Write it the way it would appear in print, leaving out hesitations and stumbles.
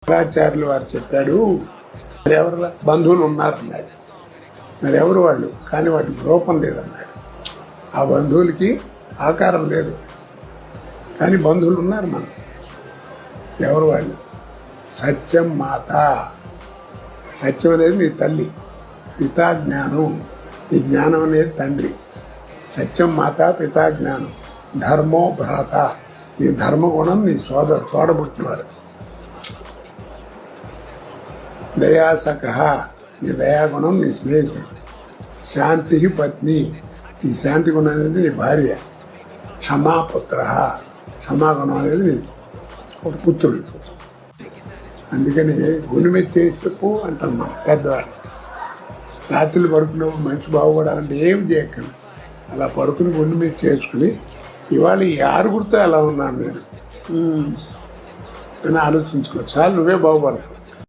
శంకరాచార్యులు వారు చెప్పాడు, మరి ఎవరు బంధువులు ఉన్నారన్నాడు. మరి ఎవరు వాళ్ళు? కానీ వాటికి రూపం లేదన్నాడు. ఆ బంధువులకి ఆకారం లేదు, కానీ బంధువులు ఉన్నారు మనం. ఎవరు వాళ్ళు? సత్యం మాత. సత్యం అనేది నీ తల్లి, పితా జ్ఞానం, ఈ జ్ఞానం అనేది తండ్రి. సత్యం మాత, పితా జ్ఞానం. ధర్మో భ్రాత, నీ ధర్మగుణం నీ సోదరు, తోడబుట్టినవాడు. దయాసక, నీ దయాగుణం నీ స్నేహితుడు. శాంతి పత్ని, ఈ శాంతి గుణం అనేది నీ భార్య. క్షమాపుత్ర, క్షమాగుణం అనేది నీ పుత్రుడు. అందుకని గుణమే చేసి చెప్పు అంటాం మనం పెద్దవాళ్ళు. రాత్రులు పడుకున్నప్పుడు మనిషి బాగుపడాలంటే ఏమి చేయకండి, అలా పడుకుని గుండె మీద చేసుకుని ఇవాళ ఈ ఆరుగురితో ఎలా ఉన్నాను నేను అని ఆలోచించుకో, చాలు, నువ్వే బాగుపడతావు.